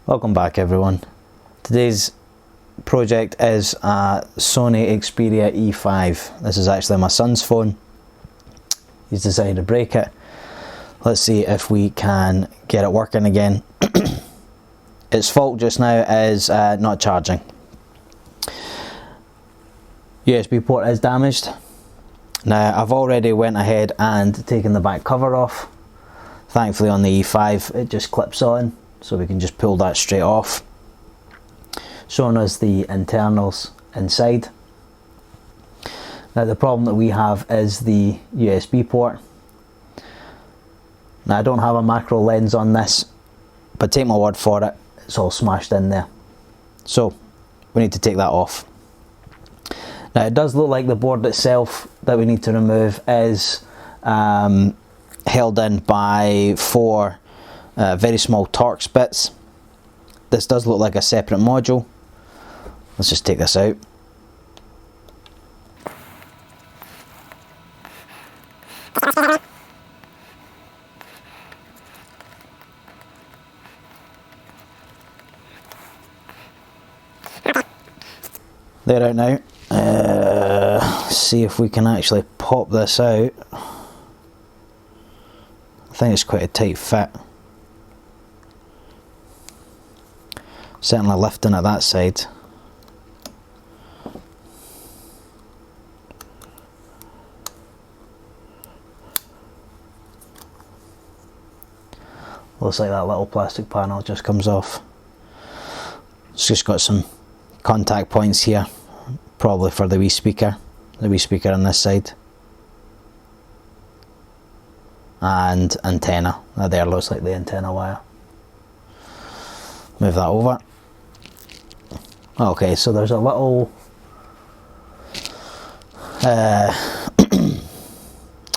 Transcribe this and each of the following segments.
Welcome back everyone. Today's project is a Sony Xperia E5. This is actually my son's phone. He's decided to break it. Let's see if we can get it working again. Its fault just now is not charging. USB port is damaged. Now I've already went ahead and taken the back cover off. Thankfully on the E5 it just clips on, so we can just pull that straight off, showing us the internals inside. Now the problem that we have is the USB port. Now I don't have a macro lens on this, but take my word for it, it's all smashed in there. So we need to take that off. Now it does look like the board itself that we need to remove is held in by four very small Torx bits. This does look like a separate module. Let's just take this out. They're out now. See if we can actually pop this out. I think it's quite a tight fit. Certainly lifting at that side. Looks like that little plastic panel just comes off. It's just got some contact points here, probably for the wee speaker on this side. And antenna. That there looks like the antenna wire. Move that over. Okay, so there's a little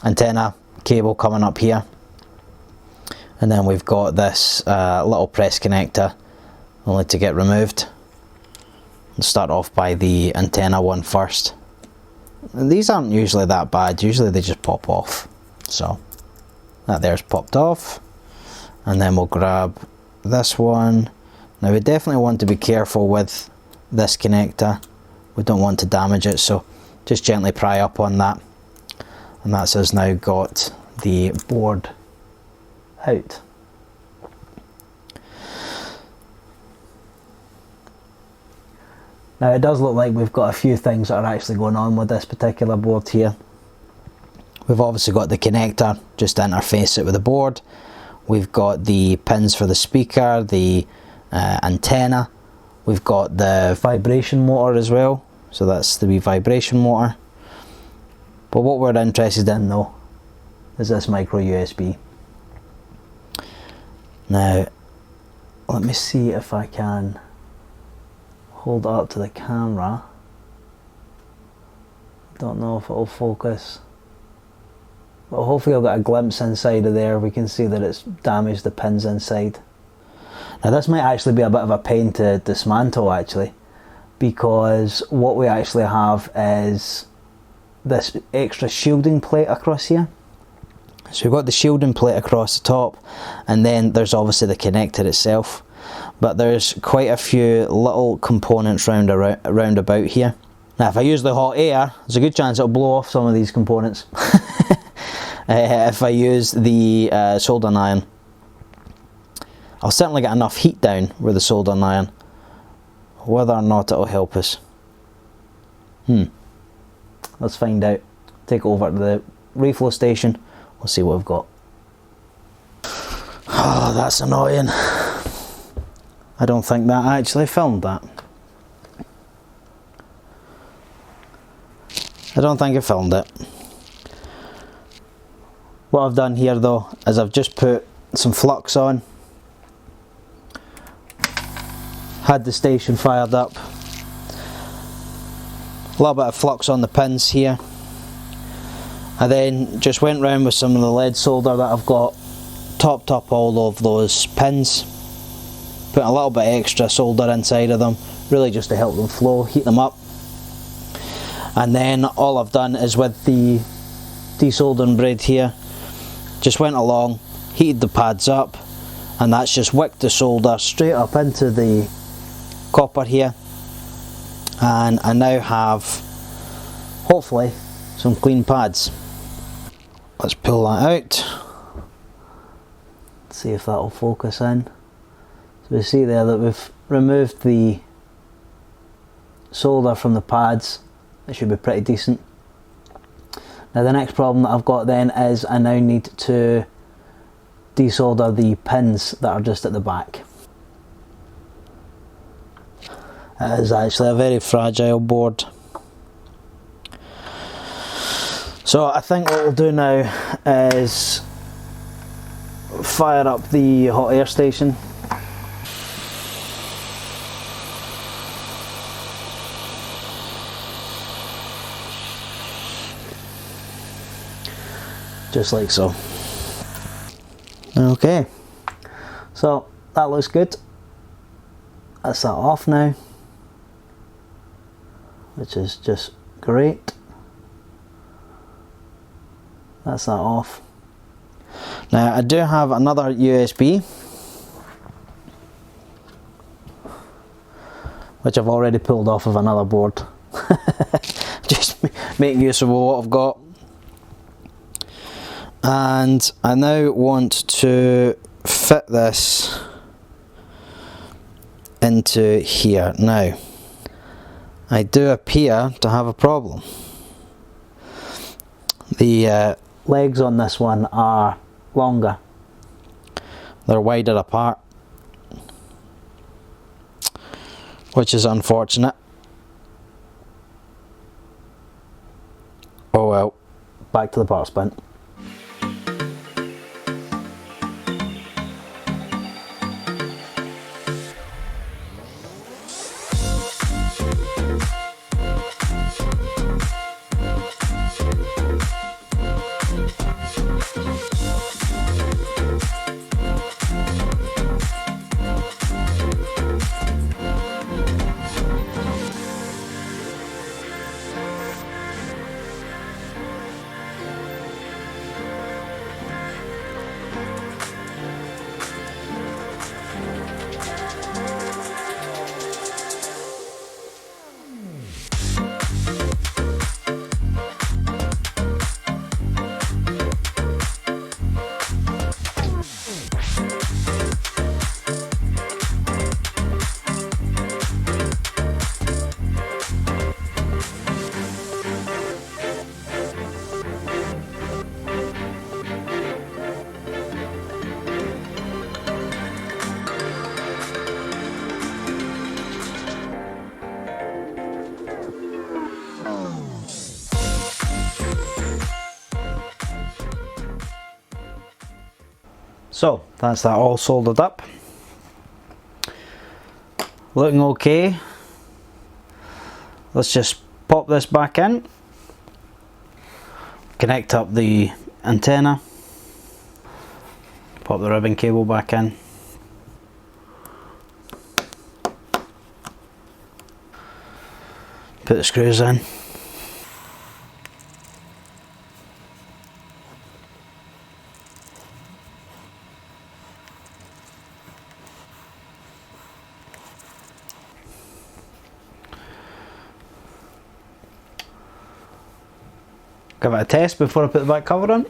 antenna cable coming up here, and then we've got this little press connector only to get removed. Let's start off by the antenna one first. And these aren't usually that bad, usually they just pop off. So that there's popped off, and then we'll grab this one. Now we definitely want to be careful with this connector. We don't want to damage it, so just gently pry up on that. And that's us now got the board out. Now it does look like we've got a few things that are actually going on with this particular board here. We've obviously got the connector just to interface it with the board. We've got the pins for the speaker, the antenna. We've got the vibration motor as well, so that's the wee vibration motor. But what we're interested in though is this micro USB. Now let me see if I can hold it up to the camera. Don't know if it'll focus, but hopefully I'll get a glimpse inside of there. We can see that it's damaged the pins inside. Now this might actually be a bit of a pain to dismantle actually, because what we actually have is this extra shielding plate across here. So we've got the shielding plate across the top, and then there's obviously the connector itself, but there's quite a few little components round about here. Now if I use the hot air, there's a good chance it'll blow off some of these components. If I use the soldering iron, I'll certainly get enough heat down with the soldering iron. Whether or not it'll help us, let's find out. Take it over to the reflow station. We'll see what we've got. Oh, that's annoying. I don't think that actually filmed that. I don't think it filmed it. What I've done here though is I've just put some flux on, had the station fired up, a little bit of flux on the pins here. I then just went round with some of the lead solder that I've got, topped up all of those pins, put a little bit extra solder inside of them, really just to help them flow, heat them up. And then all I've done is with the desoldering braid here, just went along, heated the pads up, and that's just wicked the solder straight up into the copper here, and I now have hopefully some clean pads. Let's pull that out, see if that will focus in. So we see there that we've removed the solder from the pads. It should be pretty decent. Now the next problem that I've got then is I now need to desolder the pins that are just at the back. It is actually a very fragile board. So I think what we'll do now is fire up the hot air station. Just like so. Okay, so that looks good. That's that off now, which is just great. That's that off. Now I do have another USB, which I've already pulled off of another board. Just making use of what I've got. And I now want to fit this into here. Now, I do appear to have a problem. The legs on this one are longer. They're wider apart, which is unfortunate. Oh well, back to the parts bin. So that's that all soldered up. Looking okay. Let's just pop this back in. Connect up the antenna. Pop the ribbon cable back in. Put the screws in. Give it a test before I put the back cover on.